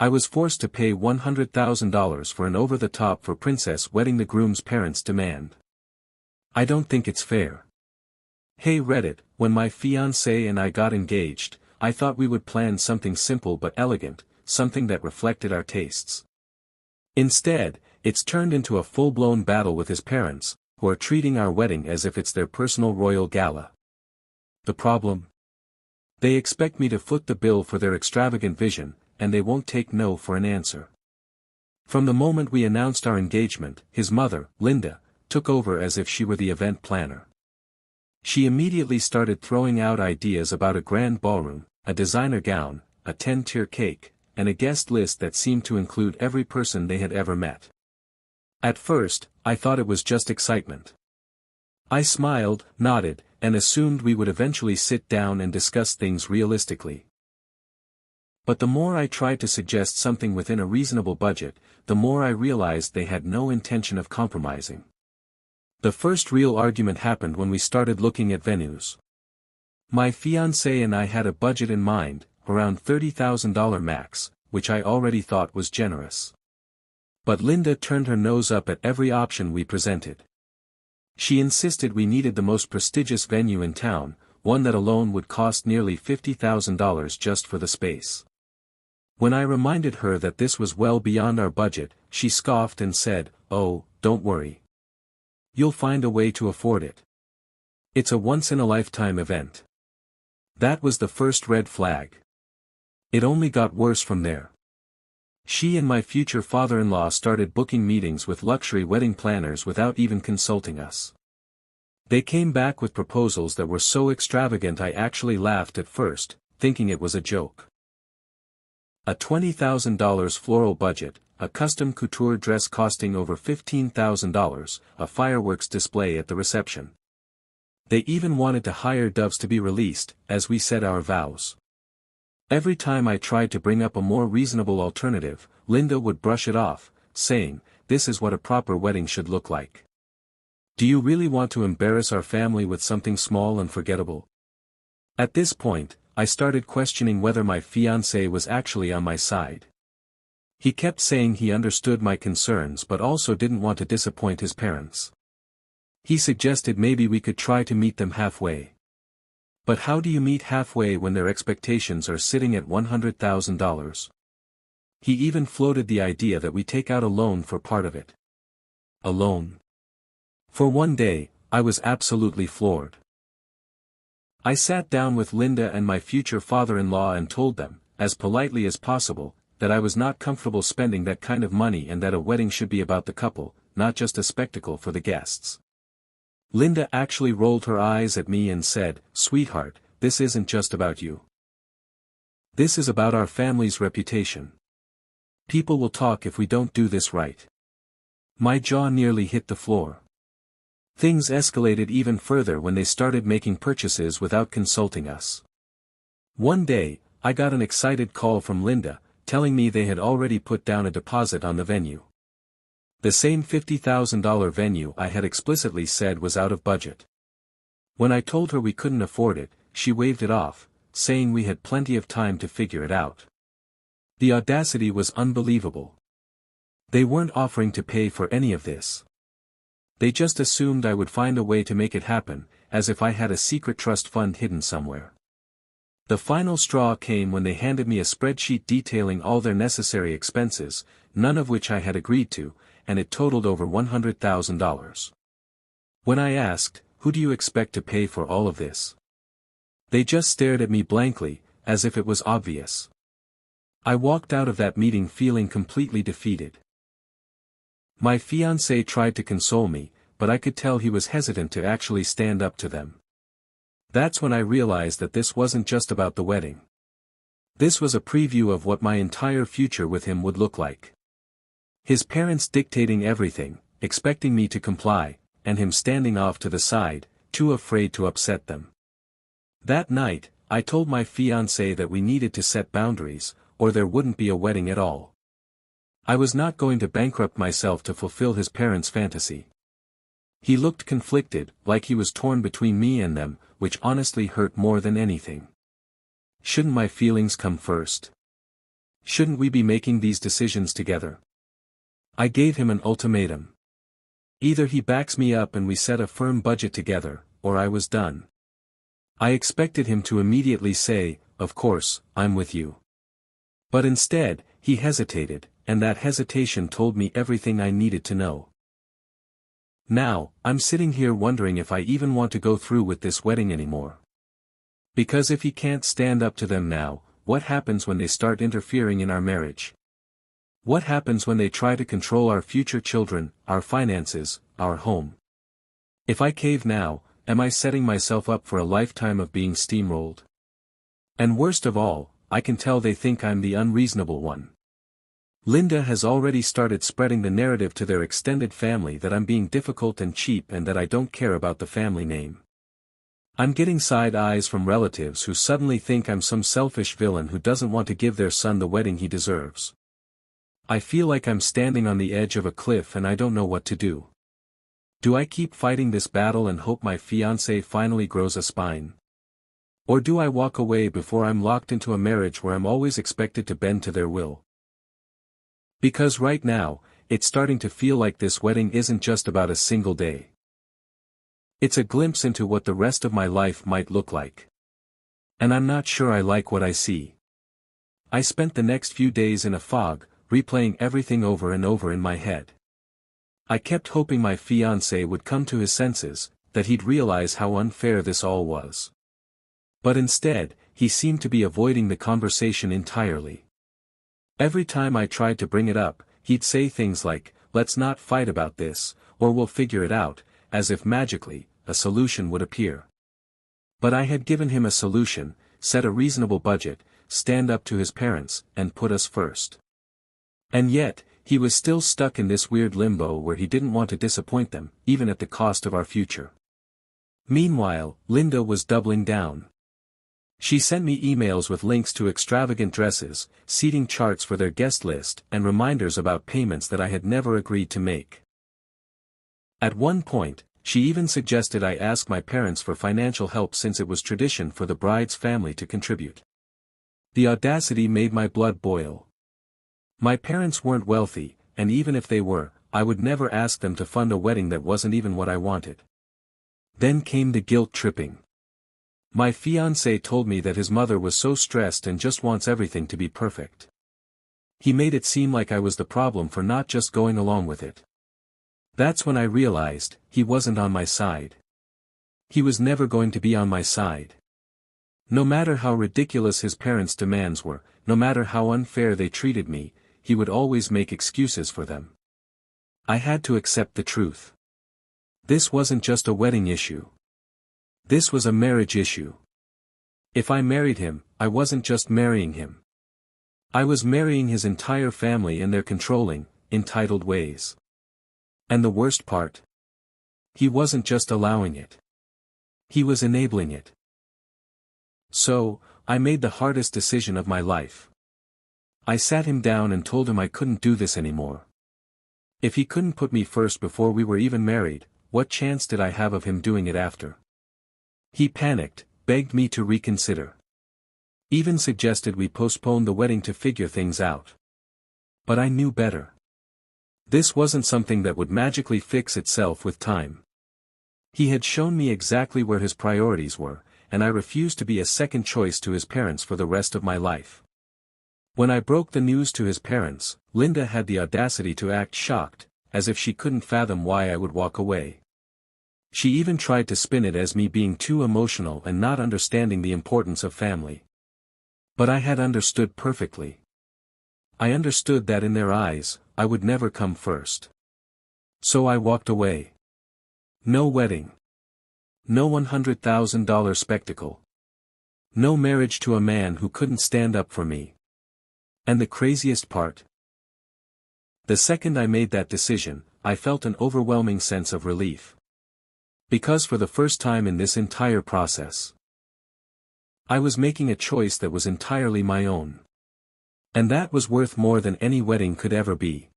I was forced to pay $100,000 for an over-the-top for princess wedding the groom's parents demand. I don't think it's fair. Hey Reddit, when my fiancé and I got engaged, I thought we would plan something simple but elegant, something that reflected our tastes. Instead, it's turned into a full-blown battle with his parents, who are treating our wedding as if it's their personal royal gala. The problem? They expect me to foot the bill for their extravagant vision, and they won't take no for an answer. From the moment we announced our engagement, his mother, Linda, took over as if she were the event planner. She immediately started throwing out ideas about a grand ballroom, a designer gown, a 10-tier cake, and a guest list that seemed to include every person they had ever met. At first, I thought it was just excitement. I smiled, nodded, and assumed we would eventually sit down and discuss things realistically. But the more I tried to suggest something within a reasonable budget, the more I realized they had no intention of compromising. The first real argument happened when we started looking at venues. My fiancé and I had a budget in mind, around $30,000 max, which I already thought was generous. But Linda turned her nose up at every option we presented. She insisted we needed the most prestigious venue in town, one that alone would cost nearly $50,000 just for the space. When I reminded her that this was well beyond our budget, she scoffed and said, "Oh, don't worry. You'll find a way to afford it. It's a once-in-a-lifetime event." That was the first red flag. It only got worse from there. She and my future father-in-law started booking meetings with luxury wedding planners without even consulting us. They came back with proposals that were so extravagant I actually laughed at first, thinking it was a joke. A $20,000 floral budget, a custom couture dress costing over $15,000, a fireworks display at the reception. They even wanted to hire doves to be released, as we said our vows. Every time I tried to bring up a more reasonable alternative, Linda would brush it off, saying, "This is what a proper wedding should look like. Do you really want to embarrass our family with something small and forgettable?" At this point, I started questioning whether my fiancé was actually on my side. He kept saying he understood my concerns but also didn't want to disappoint his parents. He suggested maybe we could try to meet them halfway. But how do you meet halfway when their expectations are sitting at $100,000? He even floated the idea that we take out a loan for part of it. A loan? For one day, I was absolutely floored. I sat down with Linda and my future father-in-law and told them, as politely as possible, that I was not comfortable spending that kind of money and that a wedding should be about the couple, not just a spectacle for the guests. Linda actually rolled her eyes at me and said, "Sweetheart, this isn't just about you. This is about our family's reputation. People will talk if we don't do this right." My jaw nearly hit the floor. Things escalated even further when they started making purchases without consulting us. One day, I got an excited call from Linda, telling me they had already put down a deposit on the venue. The same $50,000 venue I had explicitly said was out of budget. When I told her we couldn't afford it, she waved it off, saying we had plenty of time to figure it out. The audacity was unbelievable. They weren't offering to pay for any of this. They just assumed I would find a way to make it happen, as if I had a secret trust fund hidden somewhere. The final straw came when they handed me a spreadsheet detailing all their necessary expenses, none of which I had agreed to, and it totaled over $100,000. When I asked, "Who do you expect to pay for all of this?" they just stared at me blankly, as if it was obvious. I walked out of that meeting feeling completely defeated. My fiancé tried to console me, but I could tell he was hesitant to actually stand up to them. That's when I realized that this wasn't just about the wedding. This was a preview of what my entire future with him would look like. His parents dictating everything, expecting me to comply, and him standing off to the side, too afraid to upset them. That night, I told my fiancé that we needed to set boundaries, or there wouldn't be a wedding at all. I was not going to bankrupt myself to fulfill his parents' fantasy. He looked conflicted, like he was torn between me and them, which honestly hurt more than anything. Shouldn't my feelings come first? Shouldn't we be making these decisions together? I gave him an ultimatum. Either he backs me up and we set a firm budget together, or I was done. I expected him to immediately say, "Of course, I'm with you." But instead, he hesitated, and that hesitation told me everything I needed to know. Now, I'm sitting here wondering if I even want to go through with this wedding anymore. Because if he can't stand up to them now, what happens when they start interfering in our marriage? What happens when they try to control our future children, our finances, our home? If I cave now, am I setting myself up for a lifetime of being steamrolled? And worst of all, I can tell they think I'm the unreasonable one. Linda has already started spreading the narrative to their extended family that I'm being difficult and cheap and that I don't care about the family name. I'm getting side eyes from relatives who suddenly think I'm some selfish villain who doesn't want to give their son the wedding he deserves. I feel like I'm standing on the edge of a cliff and I don't know what to do. Do I keep fighting this battle and hope my fiancé finally grows a spine? Or do I walk away before I'm locked into a marriage where I'm always expected to bend to their will? Because right now, it's starting to feel like this wedding isn't just about a single day. It's a glimpse into what the rest of my life might look like. And I'm not sure I like what I see. I spent the next few days in a fog, replaying everything over and over in my head. I kept hoping my fiancé would come to his senses, that he'd realize how unfair this all was. But instead, he seemed to be avoiding the conversation entirely. Every time I tried to bring it up, he'd say things like, "Let's not fight about this, or we'll figure it out," as if magically, a solution would appear. But I had given him a solution: set a reasonable budget, stand up to his parents, and put us first. And yet, he was still stuck in this weird limbo where he didn't want to disappoint them, even at the cost of our future. Meanwhile, Linda was doubling down. She sent me emails with links to extravagant dresses, seating charts for their guest list, and reminders about payments that I had never agreed to make. At one point, she even suggested I ask my parents for financial help since it was tradition for the bride's family to contribute. The audacity made my blood boil. My parents weren't wealthy, and even if they were, I would never ask them to fund a wedding that wasn't even what I wanted. Then came the guilt tripping. My fiancé told me that his mother was so stressed and just wants everything to be perfect. He made it seem like I was the problem for not just going along with it. That's when I realized, he wasn't on my side. He was never going to be on my side. No matter how ridiculous his parents' demands were, no matter how unfair they treated me, he would always make excuses for them. I had to accept the truth. This wasn't just a wedding issue. This was a marriage issue. If I married him, I wasn't just marrying him. I was marrying his entire family in their controlling, entitled ways. And the worst part? He wasn't just allowing it. He was enabling it. So, I made the hardest decision of my life. I sat him down and told him I couldn't do this anymore. If he couldn't put me first before we were even married, what chance did I have of him doing it after? He panicked, begged me to reconsider. Even suggested we postpone the wedding to figure things out. But I knew better. This wasn't something that would magically fix itself with time. He had shown me exactly where his priorities were, and I refused to be a second choice to his parents for the rest of my life. When I broke the news to his parents, Linda had the audacity to act shocked, as if she couldn't fathom why I would walk away. She even tried to spin it as me being too emotional and not understanding the importance of family. But I had understood perfectly. I understood that in their eyes, I would never come first. So I walked away. No wedding. No $100,000 spectacle. No marriage to a man who couldn't stand up for me. And the craziest part? The second I made that decision, I felt an overwhelming sense of relief. Because for the first time in this entire process, I was making a choice that was entirely my own. And that was worth more than any wedding could ever be.